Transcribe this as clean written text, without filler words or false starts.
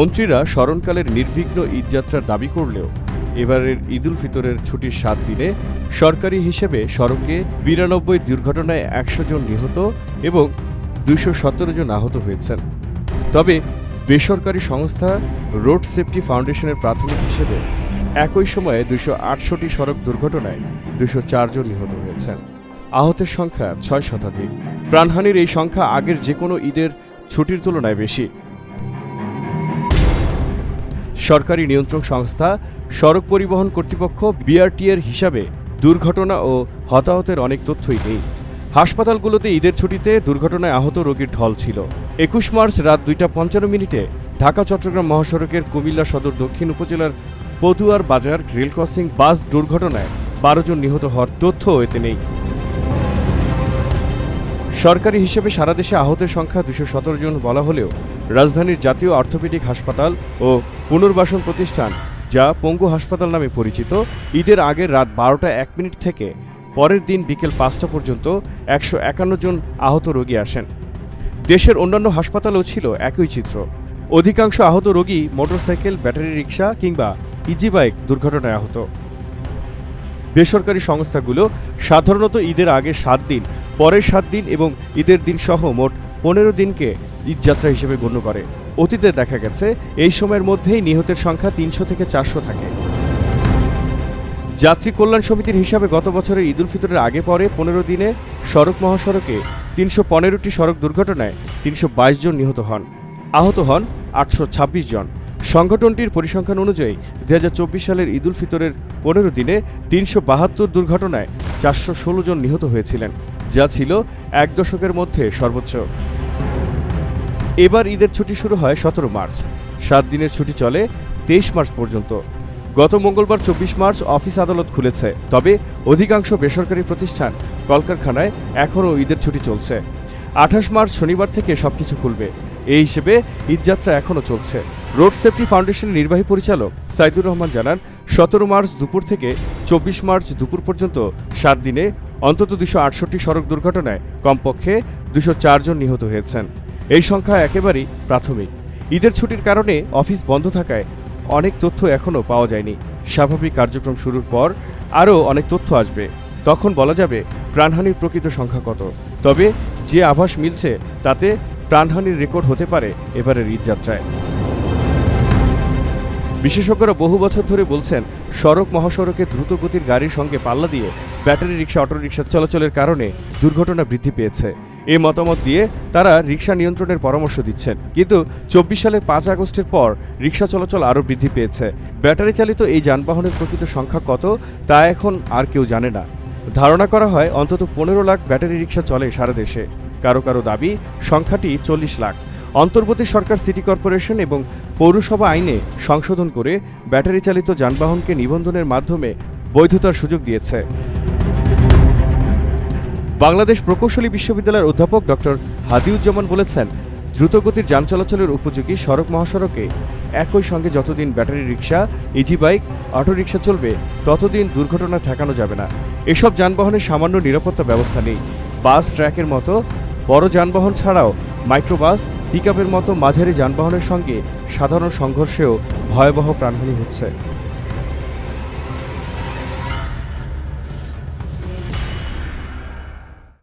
মন্ত্রীরা স্মরণকালের নির্বিঘ্ন ঈদযাত্রার দাবি করলেও এবারের ঈদ উল ফিতরের ছুটির 7 দিনে সরকারি হিসেবে সড়কে 92 দুর্ঘটনায় 100 জন নিহত এবং 217 জন আহত হয়েছেন। তবে বেসরকারি সংস্থা রোড সেফটি ফাউন্ডেশনের প্রাথমিক হিসেবে একই সময়ে 268টি সড়ক দুর্ঘটনায় 204 জন নিহত হয়েছেন। আহতের সংখ্যা 6 শতাধিক। প্রাণহানির এই সংখ্যা আগের যে কোনো ঈদের ছুটির তুলনায় বেশি। সরকারি নিয়ন্ত্রক সংস্থা সড়ক পরিবহন কর্তৃপক্ষ বিআরটিএর হিসাবে দুর্ঘটনা ও হতাহতের অনেক তথ্যই নেই। হাসপাতালগুলোতে ঈদের ছুটিতে দুর্ঘটনায় আহত রোগীর ঢল ছিল। 21 মার্চ রাত 2:55 ঢাকা চট্টগ্রাম মহাসড়কের কুমিল্লা সদর দক্ষিণ উপজেলার পদুয়ার বাজার রেল ক্রসিং বাস দুর্ঘটনায় 12 জন নিহত হওয়ার তথ্য এতে নেই। সরকারি হিসেবে সারা দেশে আহতের সংখ্যা 217 জন বলা হলেও রাজধানীর জাতীয় অর্থোপেডিক হাসপাতাল ও পুনর্বাসন প্রতিষ্ঠান, যা পঙ্গু হাসপাতাল নামে পরিচিত, ঈদের আগের রাত 12:01 থেকে পরের দিন বিকেল 5টা পর্যন্ত 151 জন আহত রোগী আসেন। দেশের অন্যান্য হাসপাতালেও ছিল একই চিত্র। অধিকাংশ আহত রোগী মোটরসাইকেল, ব্যাটারি রিক্সা কিংবা ইজি বাইক দুর্ঘটনায় আহত। বেসরকারি সংস্থাগুলো সাধারণত ঈদের আগে 7 দিন, পরের 7 দিন এবং ঈদের দিন সহ মোট 15 দিনকে ঈদযাত্রা হিসেবে গণ্য করে। অতীতে দেখা গেছে এই সময়ের মধ্যেই নিহতের সংখ্যা 300 থেকে 400 থাকে। যাত্রী কল্যাণ সমিতির হিসাবে গত বছরের ঈদ উল ফিতরের আগে পরে 15 দিনে সড়ক মহাসড়কে 315টি সড়ক দুর্ঘটনায় 322 জন নিহত হন। আহত হন 826 জন। সংগঠনটির পরিসংখ্যান অনুযায়ী 2024 সালের ঈদ উল ফিতরের 15 দিনে 372 দুর্ঘটনায় 416 জন নিহত হয়েছিলেন, যা ছিল এক দশকের মধ্যে সর্বোচ্চ। এবার ঈদের ছুটি শুরু হয় 17 মার্চ। 7 দিনের ছুটি চলে 23 মার্চ পর্যন্ত। গত মঙ্গলবার 24 মার্চ অফিস আদালত খুলেছে, তবে অধিকাংশ বেসরকারি প্রতিষ্ঠান, কলকারখানায় এখনও ঈদের ছুটি চলছে। 28 মার্চ শনিবার থেকে সবকিছু খুলবে। এই হিসেবে ঈদযাত্রা এখনও চলছে। রোড সেফটি ফাউন্ডেশনের নির্বাহী পরিচালক সাইদুর রহমান জানান, 17 মার্চ দুপুর থেকে 24 মার্চ দুপুর পর্যন্ত 7 দিনে অন্তত 268টি সড়ক দুর্ঘটনায় কমপক্ষে 204 জন নিহত হয়েছেন। এই সংখ্যা একেবারেই প্রাথমিক। ঈদের ছুটির কারণে অফিস বন্ধ থাকায় অনেক তথ্য এখনও পাওয়া যায়নি। স্বাভাবিক কার্যক্রম শুরুর পর আরও অনেক তথ্য আসবে, তখন বলা যাবে প্রাণহানির প্রকৃত সংখ্যা কত। তবে যে আভাস মিলছে তাতে প্রাণহানির রেকর্ড হতে পারে এবারের ঈদযাত্রায়। বিশেষজ্ঞরা বহু বছর ধরে বলছেন, সড়ক মহাসড়কে দ্রুতগতির গাড়ির সঙ্গে পাল্লা দিয়ে ব্যাটারি রিক্সা, অটোরিকশা চলাচলের কারণে দুর্ঘটনা বৃদ্ধি পেয়েছে। এই মতামত দিয়ে তারা রিক্সা নিয়ন্ত্রণের পরামর্শ দিচ্ছেন। কিন্তু 24 সালের 5 আগস্টের পর রিক্সা চলাচল আরও বৃদ্ধি পেয়েছে। ব্যাটারি চালিত এই যানবাহনের প্রকৃত সংখ্যা কত তা এখন আর কেউ জানে না। ধারণা করা হয় অন্তত 15 লাখ ব্যাটারি রিক্সা চলে সারা দেশে। কারো কারো দাবি সংখ্যাটি 40 লাখ। অন্তর্বর্তী সরকার সিটি কর্পোরেশন এবং পৌরসভা আইনে সংশোধন করে ব্যাটারি চালিত যানবাহনকে নিবন্ধনের মাধ্যমে বৈধতার সুযোগ দিয়েছে। বাংলাদেশ প্রকৌশলী বিশ্ববিদ্যালয়ের অধ্যাপক ডক্টর হাদিউজ্জামান বলেছেন, দ্রুতগতির যান চলাচলের উপযোগী সড়ক মহাসড়কে একই সঙ্গে যতদিন ব্যাটারি রিক্সা, ইজি বাইক, অটোরিকশা চলবে ততদিন দুর্ঘটনা ঠেকানো যাবে না। এসব যানবাহনের সামান্য নিরাপত্তা ব্যবস্থা নেই। বাস, ট্রাকের মতো বড় যানবাহন ছাড়াও মাইক্রোবাস, পিকআপের মতো মাঝারি যানবাহনের সঙ্গে সাধারণ সংঘর্ষেও ভয়াবহ প্রাণহানি হচ্ছে।